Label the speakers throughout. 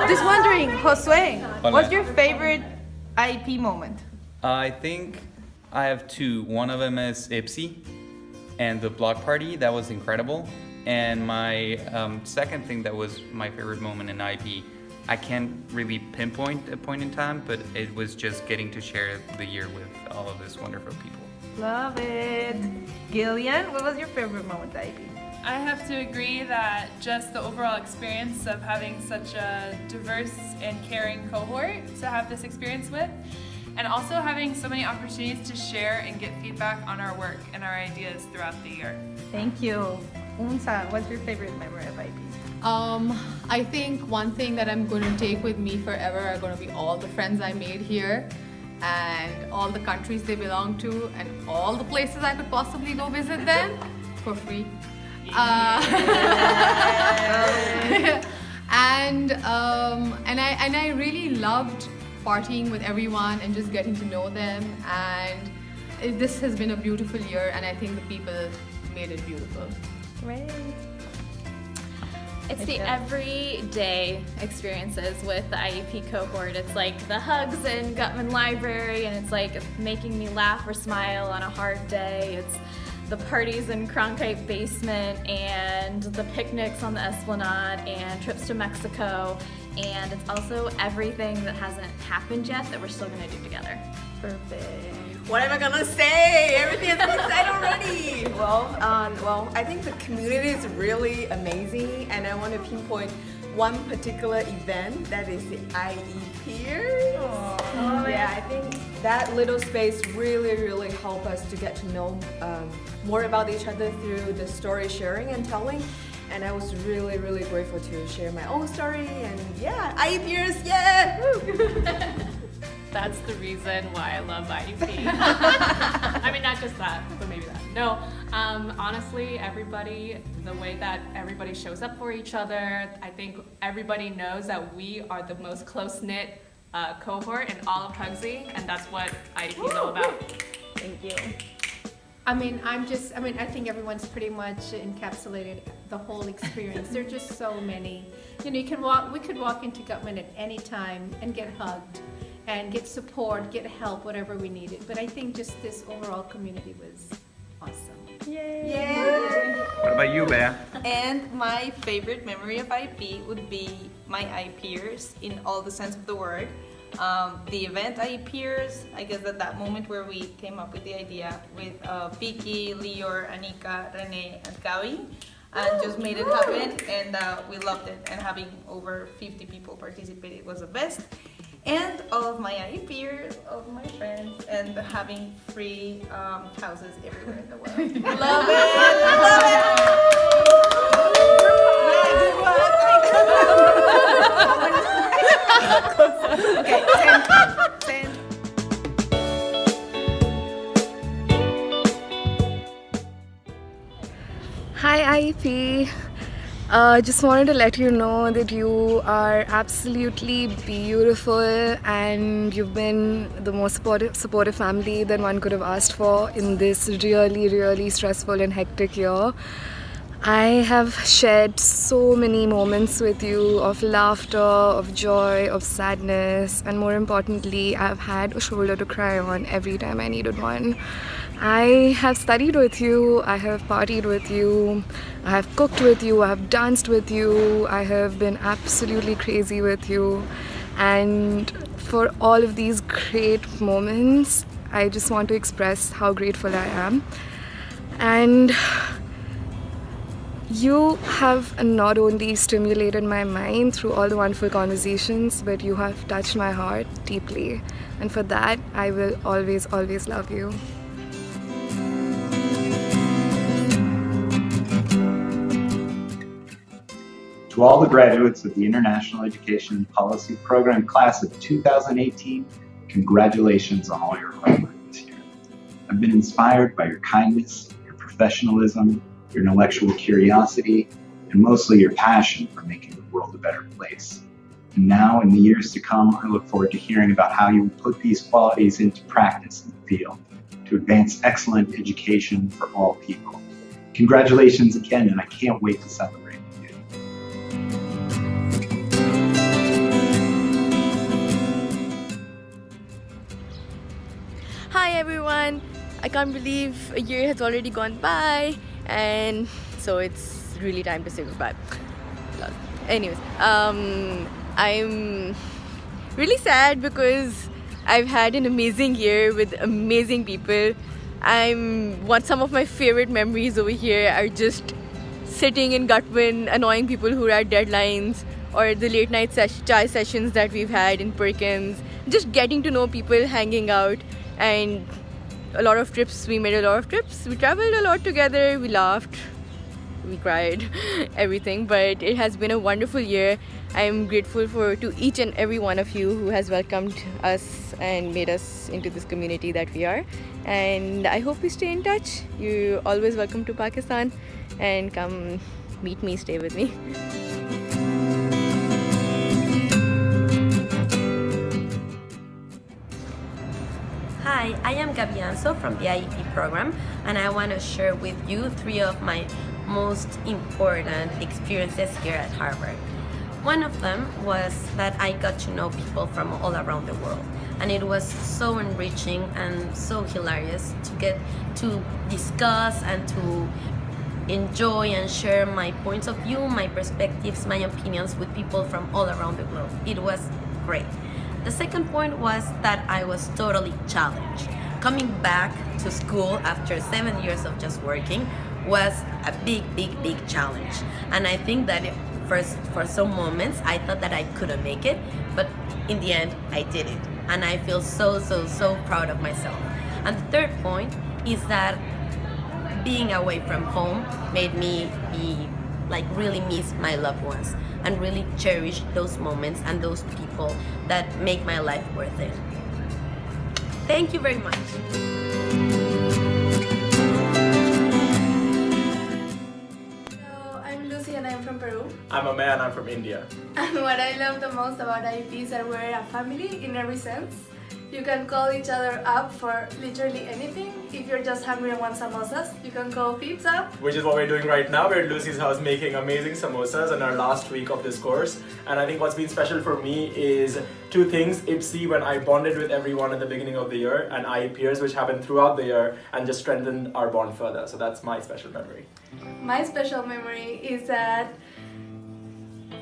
Speaker 1: Just wondering, Josue,
Speaker 2: Hola.
Speaker 1: what's your favorite IEP moment?
Speaker 2: I think I have two. One of them is IPSI and the block party. That was incredible. And my second thing that was my favorite moment in IEP, I can't really pinpoint a point in time, but it was just getting to share the year with all of these wonderful people.
Speaker 1: Love it. Gillian, what was your favorite moment at IEP?
Speaker 3: I have to agree that just the overall experience of having such a diverse and caring cohort to have this experience with, and also having so many opportunities to share and get feedback on our work and our ideas throughout the year.
Speaker 1: Thank you. Unsa, what's your favorite memory of IEP?
Speaker 4: I think one thing that I'm going to take with me forever are going to be all the friends I made here and all the countries they belong to and all the places I could possibly go visit them for free. And I really loved partying with everyone and just getting to know them, and this has been a beautiful year, and I think the people made it beautiful.
Speaker 1: Great.
Speaker 5: It's the everyday experiences with the IEP cohort. It's like the hugs in Gutman Library, and it's like making me laugh or smile on a hard day. It's the parties in Cronkite Basement, and the picnics on the Esplanade, and trips to Mexico. And it's also everything that hasn't happened yet that we're still gonna do together.
Speaker 1: Perfect.
Speaker 6: What am I gonna say? Everything has been said already. Well, I think the community is really amazing, and I want to pinpoint one particular event, that is the IEPers. Yeah, I think that little space really helped us to get to know more about each other through the story sharing and telling. And I was really grateful to share my own story, and yeah, IEPers, yeah! Woo.
Speaker 7: That's the reason why I love IEP. I mean, not just that, but maybe that. No, honestly, everybody, the way that everybody shows up for each other, I think everybody knows that we are the most close-knit cohort in all of Hugsy, and that's what IEP is all about.
Speaker 1: Thank you.
Speaker 8: I think everyone's pretty much encapsulated the whole experience. There are just so many. We could walk into Gutman at any time and get hugged and get support, get help, whatever we needed. But I think just this overall community was awesome.
Speaker 1: Yay!
Speaker 2: What about you, Bea?
Speaker 1: And my favorite memory of IEP would be my IEPers in all the sense of the word. The event IEPers, I guess at that moment where we came up with the idea with Vicky, Lior, Anika, Rene, and Gabi, and just made it happen, and we loved it. And having over 50 people participate, it was the best. And all of my IEPers, all of my friends, and having free houses everywhere in the world. Love it! Love it! Okay, 10.
Speaker 9: Hi IEP. Just wanted to let you know that you are absolutely beautiful, and you've been the most supportive family that one could have asked for in this really stressful and hectic year. I have shared so many moments with you of laughter, of joy, of sadness, and more importantly, I've had a shoulder to cry on every time I needed one. I have studied with you, I have partied with you, I have cooked with you, I have danced with you, I have been absolutely crazy with you, and for all of these great moments, I just want to express how grateful I am. And you have not only stimulated my mind through all the wonderful conversations, but you have touched my heart deeply. And for that, I will always love you.
Speaker 10: To all the graduates of the International Education Policy Program Class of 2018, congratulations on all your hard work this year. I've been inspired by your kindness, your professionalism, your intellectual curiosity, and mostly your passion for making the world a better place. And now, in the years to come, I look forward to hearing about how you will put these qualities into practice in the field to advance excellent education for all people. Congratulations again, and I can't wait to celebrate with you.
Speaker 9: everyone! I can't believe a year has already gone by, and so it's really time to say goodbye. Anyways, I'm really sad because I've had an amazing year with amazing people. Some of my favorite memories over here are just sitting in Gutman, annoying people who are at deadlines, or the late night chai sessions that we've had in Perkins, just getting to know people, hanging out, and a lot of trips. We made a lot of trips. We traveled a lot together. We laughed, we cried, everything. But it has been a wonderful year. I'm grateful to each and every one of you who has welcomed us and made us into this community that we are. And I hope we stay in touch. You're always welcome to Pakistan, and come meet me, stay with me.
Speaker 11: Hi, I am Gabianzo from the IEP program, and I want to share with you 3 of my most important experiences here at Harvard. One of them was that I got to know people from all around the world, and it was so enriching and so hilarious to get to discuss and to enjoy and share my points of view, my perspectives, my opinions with people from all around the world. It was great. The second point was that I was totally challenged. Coming back to school after 7 years of just working was a big challenge. And I think that for some moments I thought that I couldn't make it, but in the end I did it. And I feel so proud of myself. And the third point is that being away from home made me really miss my loved ones and really cherish those moments and those people that make my life worth it. Thank you very much.
Speaker 12: Hello, I'm Lucy and I'm from Peru.
Speaker 13: I'm a man, I'm from India.
Speaker 12: And what I love the most about IEP is that we're a family in every sense. You can call each other up for literally anything. If you're just hungry and want samosas, you can call pizza.
Speaker 13: Which is what we're doing right now. We're at Lucy's house making amazing samosas in our last week of this course. And I think what's been special for me is 2 things. IPSI, when I bonded with everyone at the beginning of the year, and IEPers, which happened throughout the year, and just strengthened our bond further. So that's my special memory.
Speaker 12: My special memory is that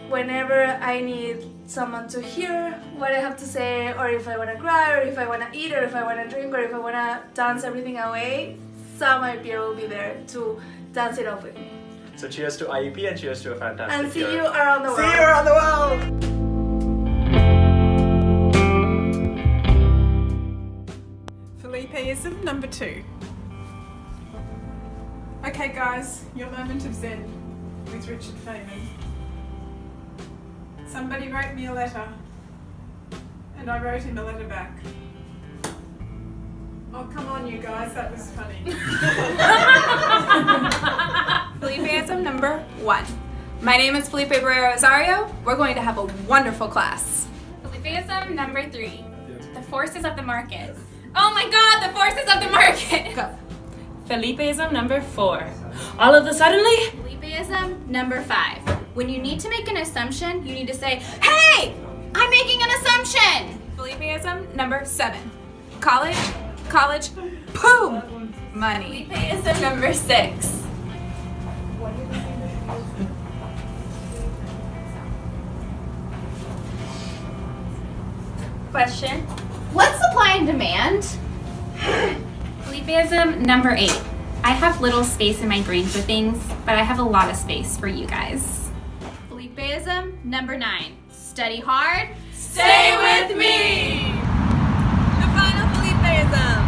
Speaker 12: whenever I need someone to hear what I have to say, or if I want to cry, or if I want to eat, or if I want to drink, or if I want to dance everything away, some IPer will be there to dance it off with me.
Speaker 13: So cheers to IEP and cheers to a fantastic
Speaker 12: And see
Speaker 13: year.
Speaker 12: you around the world.
Speaker 13: See you around the world!
Speaker 14: Felipeism number 2. Okay guys, your moment of zen with Richard Feynman. Somebody wrote me a letter, and I wrote him a letter back. Oh, come on you guys, that was funny.
Speaker 15: Felipeism number 1. My name is Felipe Barrera Rosario. We're going to have a wonderful class.
Speaker 16: Felipeism number 3. The forces of the market. Oh my god, the forces of the market!
Speaker 15: Go.
Speaker 17: Felipeism number 4. All of a suddenly?
Speaker 16: Felipeism number 5. When you need to make an assumption, you need to say, hey, I'm making an assumption!
Speaker 15: Felipeism number 7. College, boom! Money.
Speaker 16: Felipeism number 6. Question. What's supply and demand?
Speaker 18: Felipeism number 8. I have little space in my brain for things, but I have a lot of space for you guys.
Speaker 16: Felipeism number 9. Study hard.
Speaker 15: Stay with me! The final Felipeism.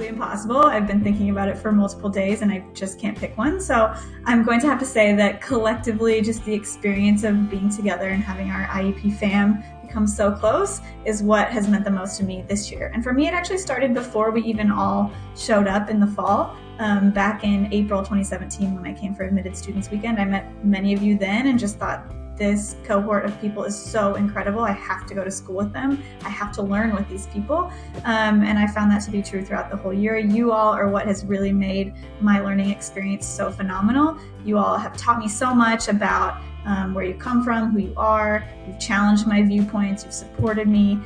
Speaker 19: Impossible. I've been thinking about it for multiple days and I just can't pick one. So I'm going to have to say that collectively, just the experience of being together and having our IEP fam become so close is what has meant the most to me this year. And for me, it actually started before we even all showed up in the fall. Back in April 2017 when I came for Admitted Students Weekend, I met many of you then and just thought, this cohort of people is so incredible. I have to go to school with them. I have to learn with these people. And I found that to be true throughout the whole year. You all are what has really made my learning experience so phenomenal. You all have taught me so much about where you come from, who you are. You've challenged my viewpoints. You've supported me.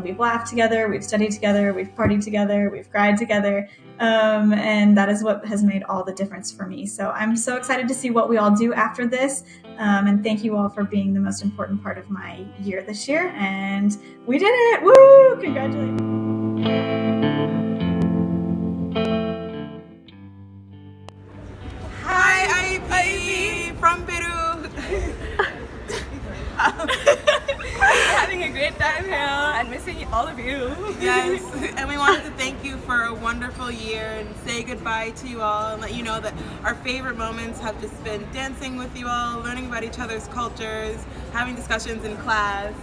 Speaker 19: We've laughed together. We've studied together. We've partied together. We've cried together. And that is what has made all the difference for me. So I'm so excited to see what we all do after this. And thank you all for being the most important part of my year this year. And we did it! Woo! Congratulations.
Speaker 6: Hi, IEP from Peru. Having a great time here and missing all of you.
Speaker 20: Yes, and we wanted to thank you for a wonderful year and say goodbye to you all and let you know that our favorite moments have just been dancing with you all, learning about each other's cultures, having discussions in class.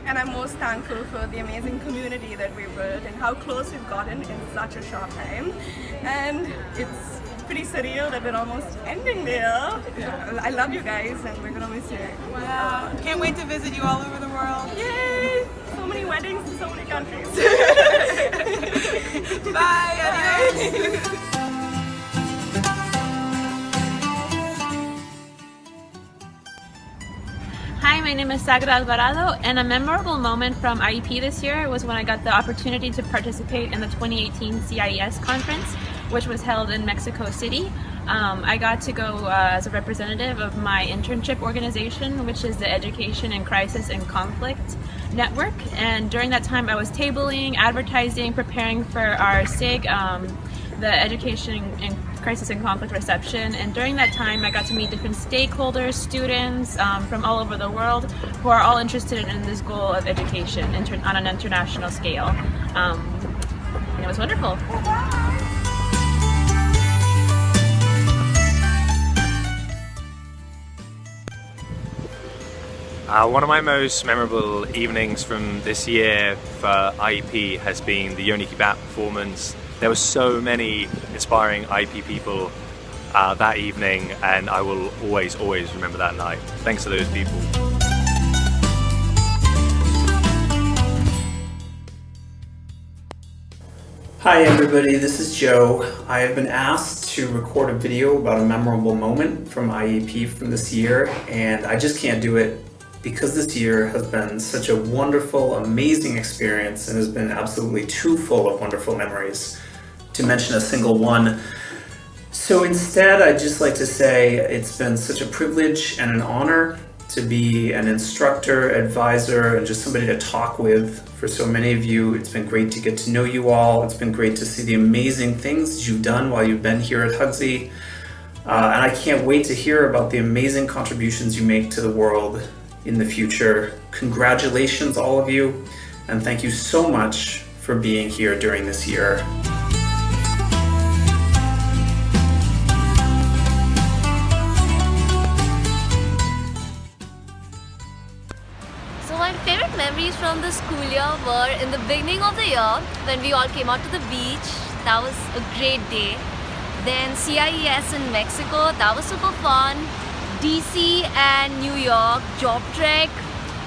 Speaker 6: And I'm most thankful for the amazing community that we've built and how close we've gotten in such a short time. And it's pretty surreal that we're almost ending there. Yeah. I love you guys and we're gonna miss you.
Speaker 20: Yeah. Can't wait to visit you all over the world.
Speaker 6: Yay! So many weddings in so many countries.
Speaker 20: Bye, adios.
Speaker 21: Hi, my name is Sagra Alvarado, and a memorable moment from IEP this year was when I got the opportunity to participate in the 2018 CIES conference, which was held in Mexico City. I got to go as a representative of my internship organization, which is the Education in Crisis and Conflict Network. And during that time, I was tabling, advertising, preparing for our SIG, the Education in Crisis and Conflict reception. And during that time, I got to meet different stakeholders, students from all over the world who are all interested in this goal of education on an international scale. And it was wonderful.
Speaker 22: One of my most memorable evenings from this year for IEP has been the Yoni Kibat performance. There were so many inspiring IEP people that evening, and I will always remember that night. Thanks to those people.
Speaker 23: Hi everybody, this is Joe. I have been asked to record a video about a memorable moment from IEP from this year, and I just can't do it because this year has been such a wonderful, amazing experience and has been absolutely too full of wonderful memories to mention a single one. So instead, I'd just like to say it's been such a privilege and an honor to be an instructor, advisor, and just somebody to talk with for so many of you. It's been great to get to know you all. It's been great to see the amazing things that you've done while you've been here at HGSE. And I can't wait to hear about the amazing contributions you make to the world in the future. Congratulations, all of you, and thank you so much for being here during this year.
Speaker 24: So my favorite memories from the school year were in the beginning of the year when we all came out to the beach. That was a great day. Then CIES in Mexico, that was super fun. DC and New York, job trek.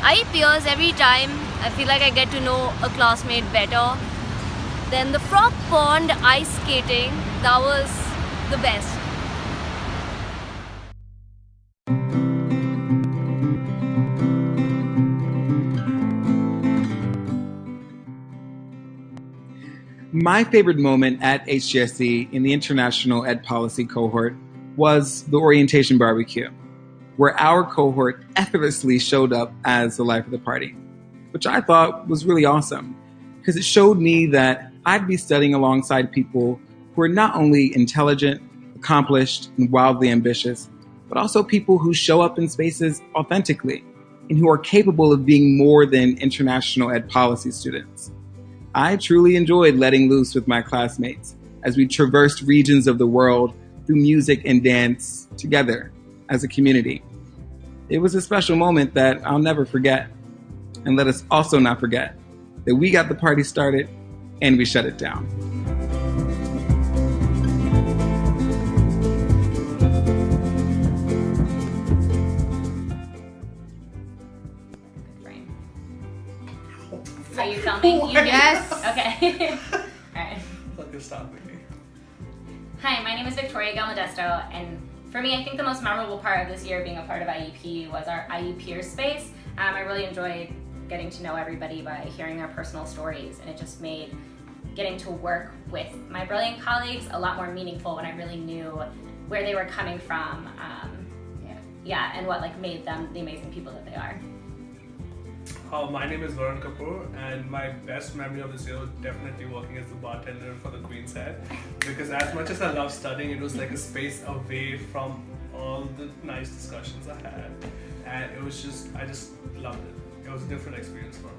Speaker 24: I peers every time. I feel like I get to know a classmate better. Then the frog pond ice skating, that was the best.
Speaker 25: My favorite moment at HGSE in the International Ed Policy cohort was the orientation barbecue, where our cohort effortlessly showed up as the life of the party, which I thought was really awesome because it showed me that I'd be studying alongside people who are not only intelligent, accomplished, and wildly ambitious, but also people who show up in spaces authentically and who are capable of being more than international ed policy students. I truly enjoyed letting loose with my classmates as we traversed regions of the world through music and dance together as a community. It was a special moment that I'll never forget. And let us also not forget that we got the party started and we shut it down.
Speaker 3: want me?
Speaker 1: Yes.
Speaker 3: Okay. Alright.
Speaker 13: Let me start with me.
Speaker 3: Hi, my name is Victoria Galmodesto, and for me, I think the most memorable part of this year being a part of IEP was our IEPers space. I really enjoyed getting to know everybody by hearing their personal stories, and it just made getting to work with my brilliant colleagues a lot more meaningful when I really knew where they were coming from, and what made them the amazing people that they are.
Speaker 4: My name is Varun Kapoor, and my best memory of this year was definitely working as the bartender for the Queen's Head, because as much as I love studying, it was like a space away from all the nice discussions I had, and it was I just loved it. It was a different experience for me.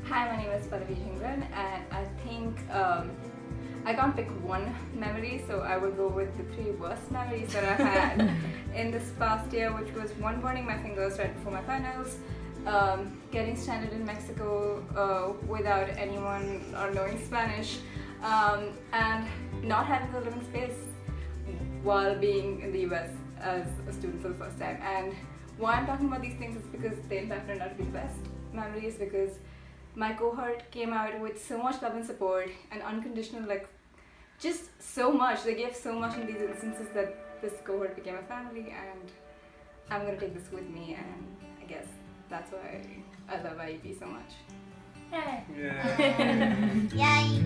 Speaker 5: Hi, my name is Pallavi Jhingran, and I think I can't pick one memory, so I will go with the 3 worst memories that I had in this past year, which was one, burning my fingers right before my finals, getting stranded in Mexico without anyone or knowing Spanish, and not having a living space while being in the US as a student for the first time. And why I'm talking about these things is because they in fact turned out to be the best memories, because my cohort came out with so much love and support and unconditional, just so much. They gave so much in these instances that this cohort became a family, and I'm gonna take this with me, and I guess that's why I love IEP so much.
Speaker 3: Yay!
Speaker 5: Yeah.
Speaker 3: Yay!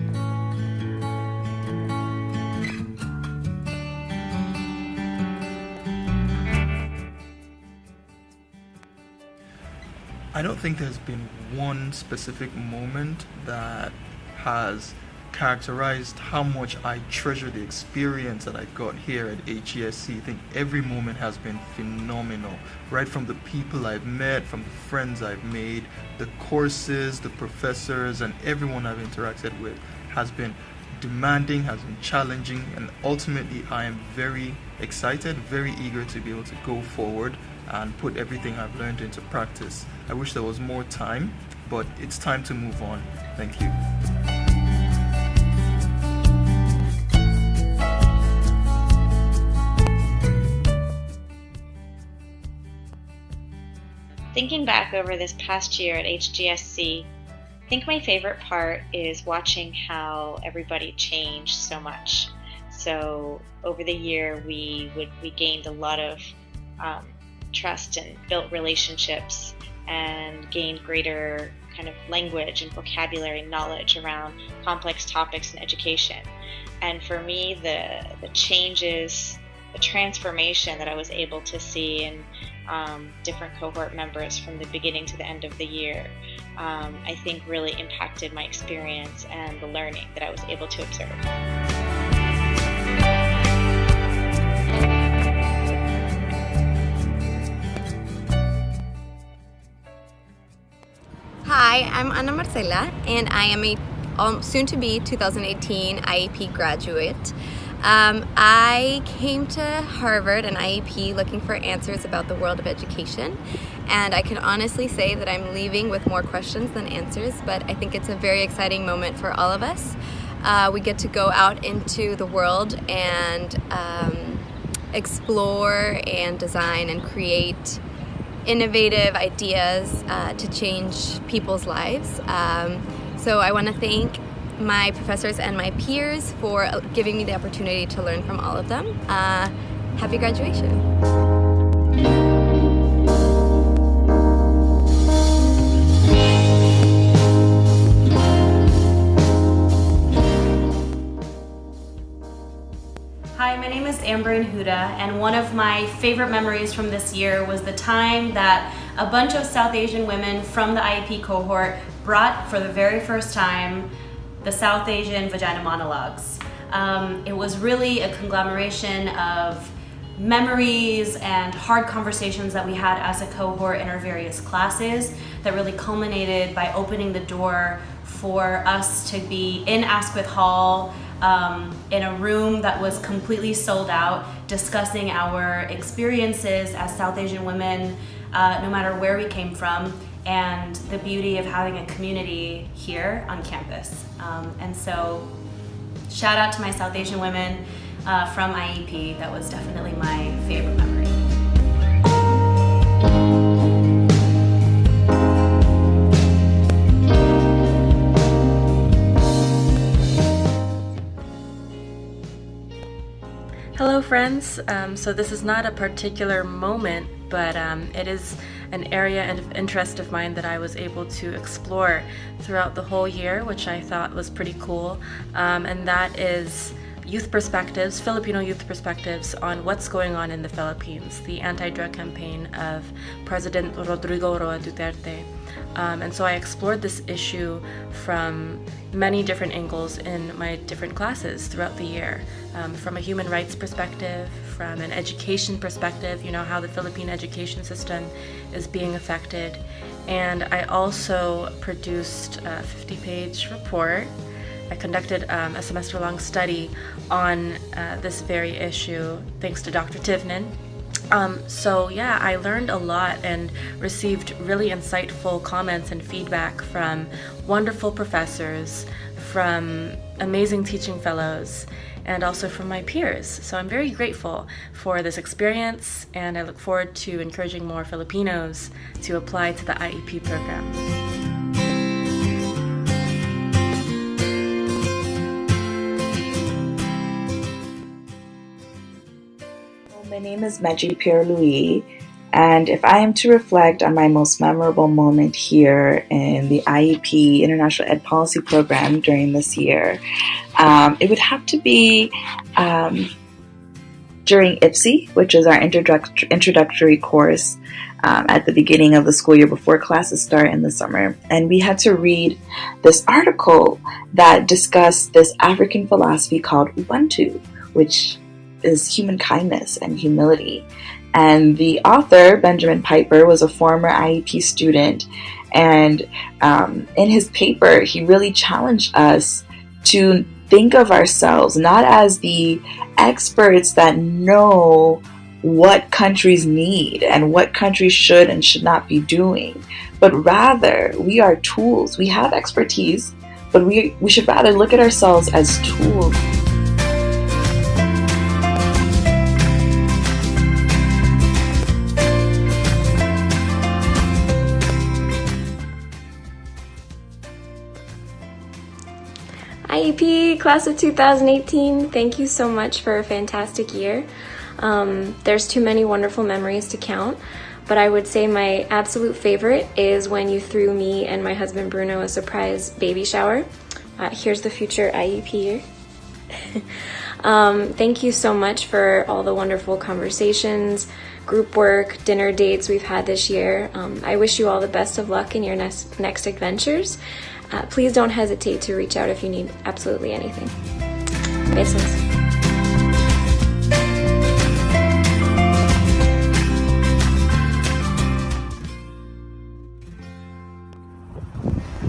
Speaker 7: I don't think there's been one specific moment that has characterized how much I treasure the experience that I got here at HGSE. I think every moment has been phenomenal, right from the people I've met, from the friends I've made, the courses, the professors, and everyone I've interacted with has been demanding, has been challenging, and ultimately I am very excited, very eager to be able to go forward and put everything I've learned into practice. I wish there was more time, but it's time to move on. Thank you.
Speaker 8: Thinking back over this past year at HGSE, I think my favorite part is watching how everybody changed so much. So over the year, we gained a lot of trust and built relationships and gained greater kind of language and vocabulary knowledge around complex topics in education. And for me, the changes, the transformation that I was able to see in different cohort members from the beginning to the end of the year, I think really impacted my experience and the learning that I was able to observe.
Speaker 26: Hi, I'm Ana Marcela, and I am a soon-to-be 2018 IEP graduate. I came to Harvard and IEP looking for answers about the world of education, and I can honestly say that I'm leaving with more questions than answers, but I think it's a very exciting moment for all of us. We get to go out into the world and explore and design and create innovative ideas to change people's lives. So I want to thank my professors and my peers for giving me the opportunity to learn from all of them. Happy graduation.
Speaker 27: Hi, my name is Amberine Huda, and one of my favorite memories from this year was the time that a bunch of South Asian women from the IEP cohort brought for the very first time the South Asian Vagina Monologues. It was really a conglomeration of memories and hard conversations that we had as a cohort in our various classes that really culminated by opening the door for us to be in Asquith Hall in a room that was completely sold out, discussing our experiences as South Asian women, no matter where we came from, and the beauty of having a community here on campus. And so, shout out to my South Asian women from IEP. That was definitely my favorite memory.
Speaker 2: friends. So this is not a particular moment, but it is an area of interest of mine that I was able to explore throughout the whole year, which I thought was pretty cool, and that is youth perspectives, Filipino youth perspectives on what's going on in the Philippines, the anti-drug campaign of President Rodrigo Roa Duterte. And so I explored this issue from many different angles in my different classes throughout the year. From a human rights perspective, from an education perspective, you know, how the Philippine education system is being affected. And I also produced a 50-page report. I conducted a semester-long study on this very issue, thanks to Dr. Tivnan. So yeah, I learned a lot and received really insightful comments and feedback from wonderful professors, from amazing teaching fellows, and also from my peers. So I'm very grateful for this experience, and I look forward to encouraging more Filipinos to apply to the IEP program.
Speaker 9: My name is Meji Pierre-Louis, and if I am to reflect on my most memorable moment here in the IEP International Ed Policy Program during this year, it would have to be during HGSE, which is our introductory course at the beginning of the school year before classes start in the summer. And we had to read this article that discussed this African philosophy called Ubuntu, which is human kindness and humility. And the author, Benjamin Piper, was a former IEP student, and in his paper he really challenged us to think of ourselves not as the experts that know what countries need and what countries should and should not be doing, but rather we are tools. We have expertise, but we should rather look at ourselves as tools.
Speaker 26: IEP class of 2018, thank you so much for a fantastic year. There's too many wonderful memories to count, but I would say my absolute favorite is when you threw me and my husband Bruno a surprise baby shower. Here's the future IEP year. Thank you so much for all the wonderful conversations, group work, dinner dates we've had this year. I wish you all the best of luck in your next adventures. Please don't hesitate to reach out if you need absolutely anything. Besos.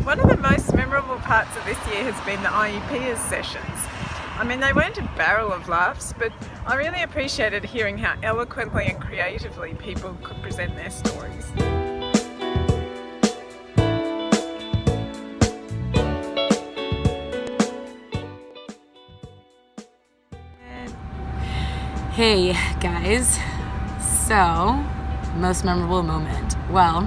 Speaker 10: One of the most memorable parts of this year has been the IEPers sessions. I mean, they weren't a barrel of laughs, but I really appreciated hearing how eloquently and creatively people could present their stories.
Speaker 11: Hey guys, so most memorable moment. Well,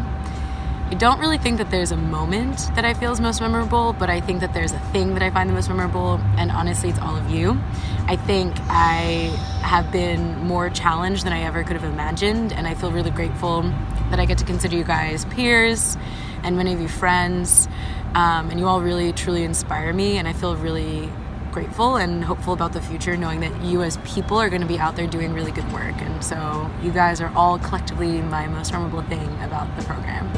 Speaker 11: I don't really think that there's a moment that I feel is most memorable, but I think that there's a thing that I find the most memorable, and honestly it's all of you. I think I have been more challenged than I ever could have imagined, and I feel really grateful that I get to consider you guys peers and many of you friends, and you all really truly inspire me, and I feel really grateful and hopeful about the future, knowing that you as people are going to be out there doing really good work. And so you guys are all collectively my most memorable thing about the program.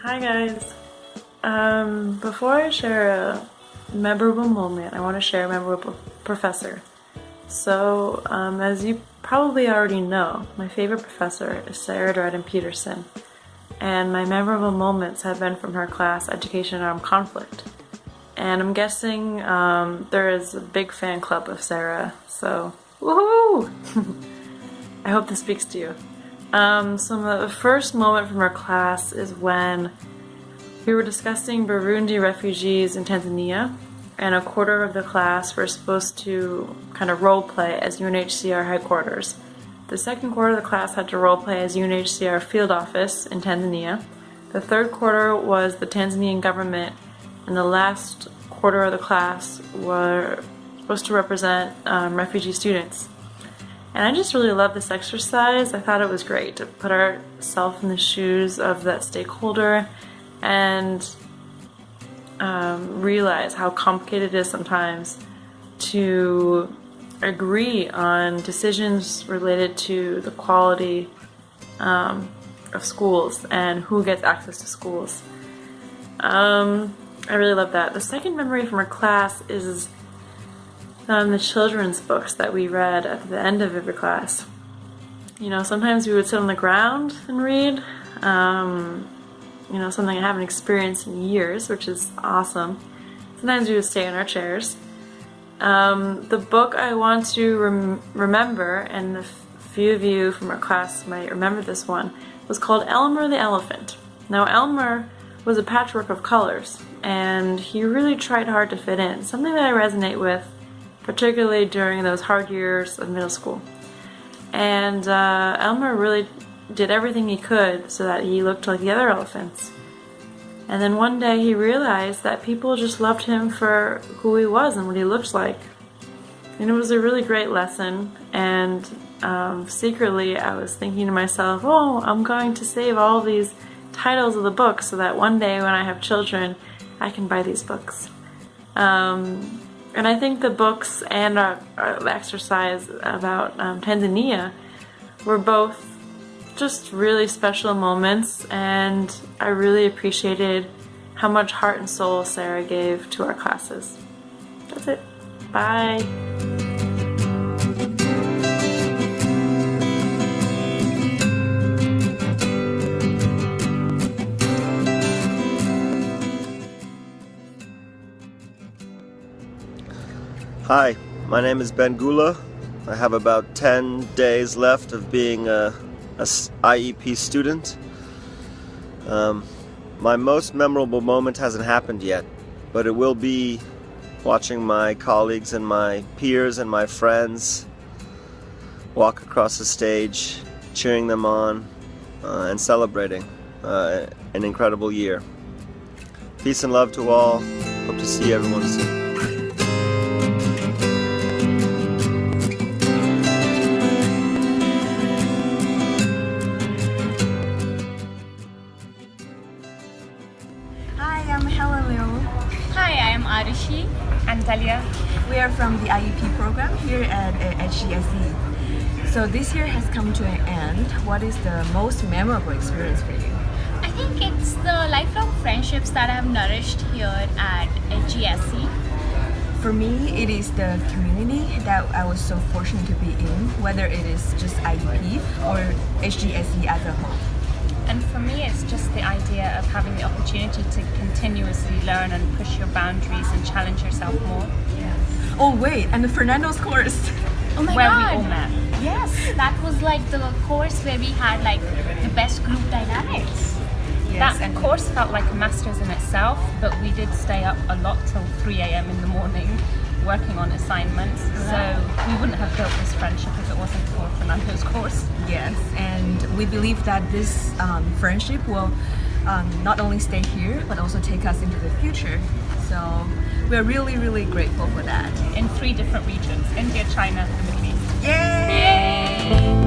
Speaker 12: Hi guys. Before I share a memorable moment, I want to share a memorable professor. So, as you probably already know, my favorite professor is Sarah Dryden Peterson, and my memorable moments have been from her class, Education and Armed Conflict. And I'm guessing there is a big fan club of Sarah, so woohoo! I hope this speaks to you. So the first moment from her class is when we were discussing Burundi refugees in Tanzania, and a quarter of the class were supposed to kind of role play as UNHCR headquarters. The second quarter of the class had to role play as UNHCR field office in Tanzania, The third quarter was the Tanzanian government, and the last quarter of the class were supposed to represent refugee students. And I just really loved this exercise. I thought it was great to put ourselves in the shoes of that stakeholder and realize how complicated it is sometimes to agree on decisions related to the quality of schools and who gets access to schools. I really love that. The second memory from our class is the children's books that we read at the end of every class. You know, sometimes we would sit on the ground and read. You know, something I haven't experienced in years, which is awesome. Sometimes we would stay in our chairs. The book I want to remember, and the few of you from our class might remember this one, was called Elmer the Elephant. Now, Elmer was a patchwork of colors, and he really tried hard to fit in, something that I resonate with, particularly during those hard years of middle school. And Elmer really did everything he could so that he looked like the other elephants. And then one day he realized that people just loved him for who he was and what he looked like. And it was a really great lesson, and secretly I was thinking to myself, oh, I'm going to save all these titles of the books so that one day when I have children I can buy these books. And I think the books and our exercise about Tanzania were both just really special moments, and I really appreciated how much heart and soul Sarah gave to our classes. That's it. Bye.
Speaker 6: Hi, my name is Ben Gula. I have about 10 days left of being a IEP student. My most memorable moment hasn't happened yet, but it will be watching my colleagues and my peers and my friends walk across the stage, cheering them on, and celebrating an incredible year. Peace and love to all. Hope to see everyone soon.
Speaker 14: Arishi and Talia. We are from the IEP program here at HGSE. So this year has come to an end. What is the most memorable experience for you?
Speaker 21: I think it's the lifelong friendships that I've nourished here at HGSE.
Speaker 14: For me, it is the community that I was so fortunate to be in, whether it is just IEP or HGSE as a whole.
Speaker 21: And for me, it's just the idea of having the opportunity to continuously learn and push your boundaries and challenge yourself more.
Speaker 14: Yes. Oh wait, and the Fernando's course.
Speaker 21: Oh my where God. we all met. Yes, that was like the course where we had like the best group dynamics.
Speaker 14: Yes,
Speaker 21: That course felt like a master's in itself, but we did stay up a lot till 3 a.m. in the morning working on assignments. So we wouldn't have built this friendship if it wasn't for Fernando's course.
Speaker 14: Yes, and we believe that this friendship will not only stay here, but also take us into the future. So we're really, really grateful for that.
Speaker 21: In 3 different regions, India, China, the Middle East.
Speaker 14: Yay!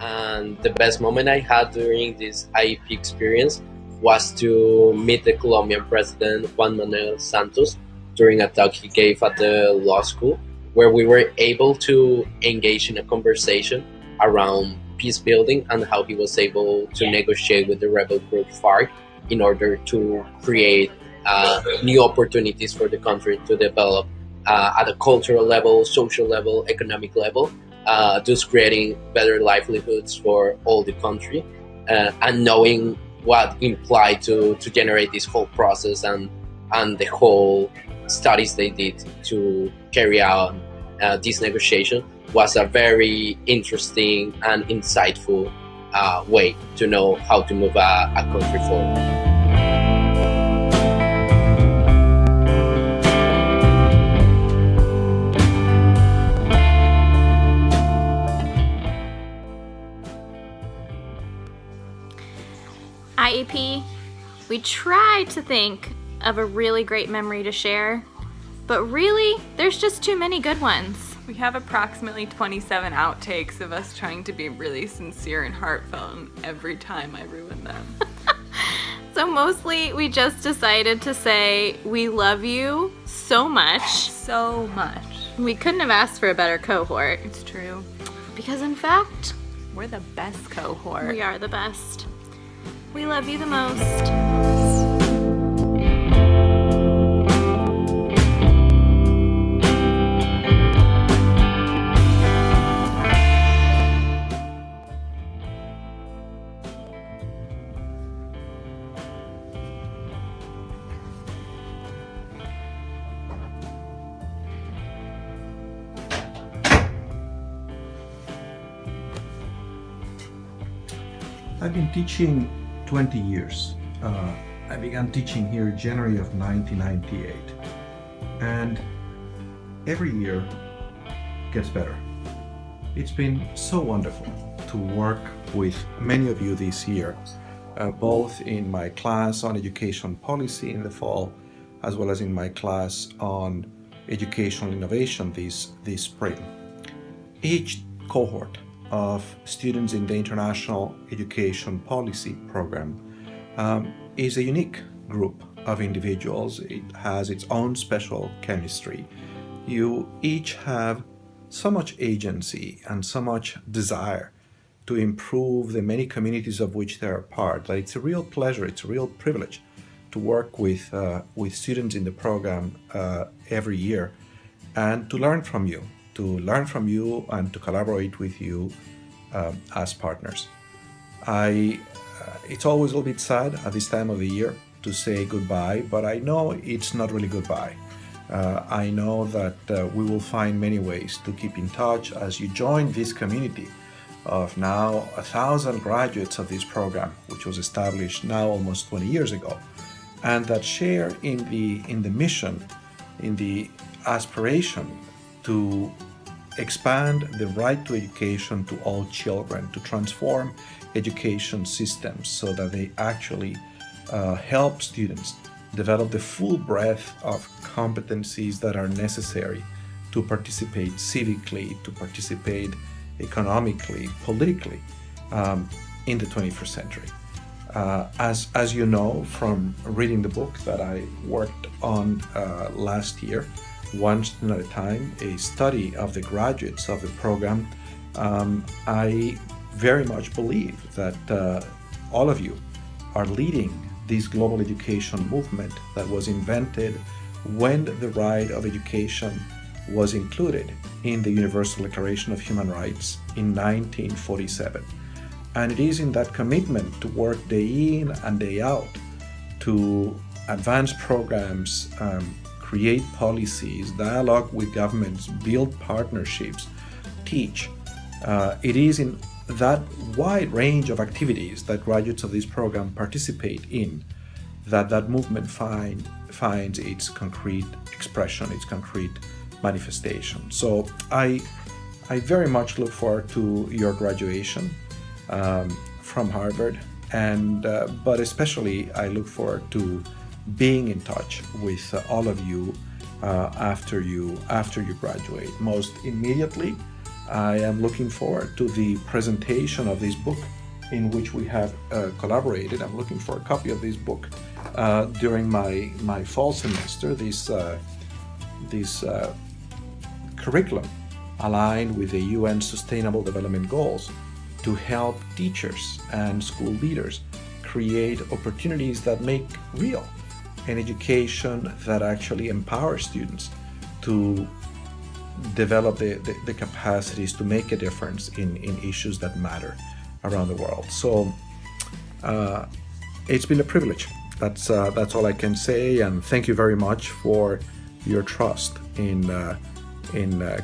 Speaker 15: And the best moment I had during this IEP experience was to meet the Colombian president Juan Manuel Santos during a talk he gave at the law school, where we were able to engage in a conversation around peace building and how he was able to negotiate with the rebel group FARC in order to create new opportunities for the country to develop at a cultural level, social level, economic level, thus creating better livelihoods for all the country, and knowing what implied to generate this whole process and the whole studies they did to carry out this negotiation was a very interesting and insightful way to know how to move a country forward.
Speaker 21: we tried to think of a really great memory to share, but really, there's just too many good ones.
Speaker 16: We have approximately 27 outtakes of us trying to be really sincere and heartfelt, and every time I ruin them.
Speaker 21: So mostly we just decided to say we love you so much.
Speaker 16: So much.
Speaker 21: We couldn't have asked for a better cohort.
Speaker 16: It's true.
Speaker 21: Because in fact,
Speaker 16: we're the best cohort.
Speaker 21: We are the best. We love you the most.
Speaker 17: I've been teaching 20 years. I began teaching here January of 1998. And every year gets better. It's been so wonderful to work with many of you this year, both in my class on education policy in the fall, as well as in my class on educational innovation this spring. Each cohort of students in the International Education Policy Program is a unique group of individuals. It has its own special chemistry. You each have so much agency and so much desire to improve the many communities of which they're a part that it's a real pleasure, it's a real privilege to work with students in the program every year and to learn from you. And to collaborate with you as partners. It's always a little bit sad at this time of the year to say goodbye, but I know it's not really goodbye. I know that we will find many ways to keep in touch as you join this community of now 1,000 graduates of this program, which was established now almost 20 years ago, and that share in the mission, in the aspiration to expand the right to education to all children, to transform education systems so that they actually help students develop the full breadth of competencies that are necessary to participate civically, to participate economically, politically in the 21st century. As you know from reading the book that I worked on last year, One Student at a Time, a study of the graduates of the program, I very much believe that all of you are leading this global education movement that was invented when the right of education was included in the Universal Declaration of Human Rights in 1947. And it is in that commitment to work day in and day out to advance programs, create policies, dialogue with governments, build partnerships, teach. It is in that wide range of activities that graduates of this program participate in that movement finds its concrete expression, its concrete manifestation. So I very much look forward to your graduation from Harvard, and but especially I look forward to being in touch with all of you after you graduate. Most immediately, I am looking forward to the presentation of this book in which we have collaborated. I'm looking for a copy of this book during my fall semester. This curriculum aligned with the UN Sustainable Development Goals to help teachers and school leaders create opportunities that make real an education that actually empowers students to develop the capacities to make a difference in issues that matter around the world. So it's been a privilege. That's all I can say, and thank you very much for your trust in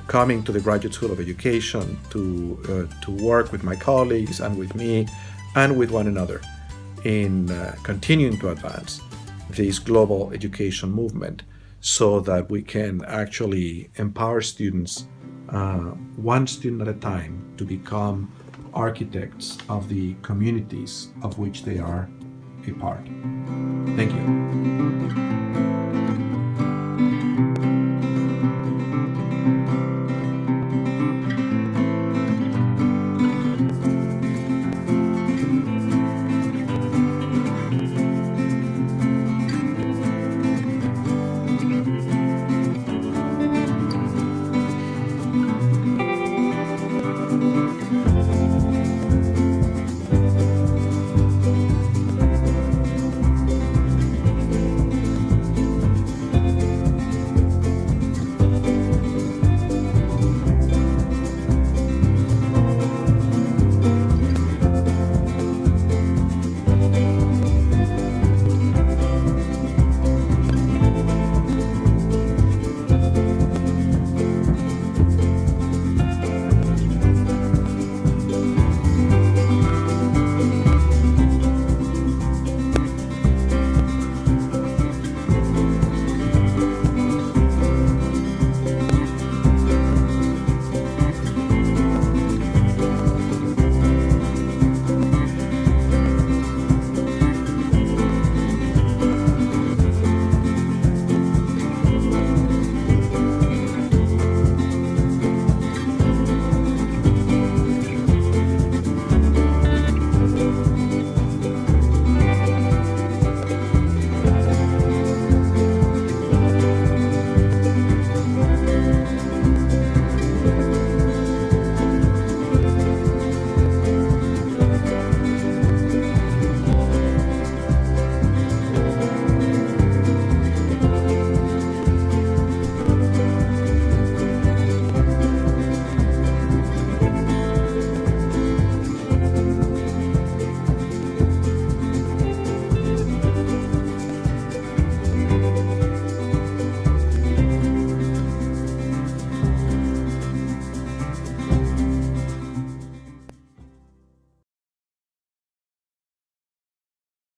Speaker 17: coming to the Graduate School of Education to work with my colleagues and with me and with one another in continuing to advance this global education movement so that we can actually empower students one student at a time to become architects of the communities of which they are a part. Thank you.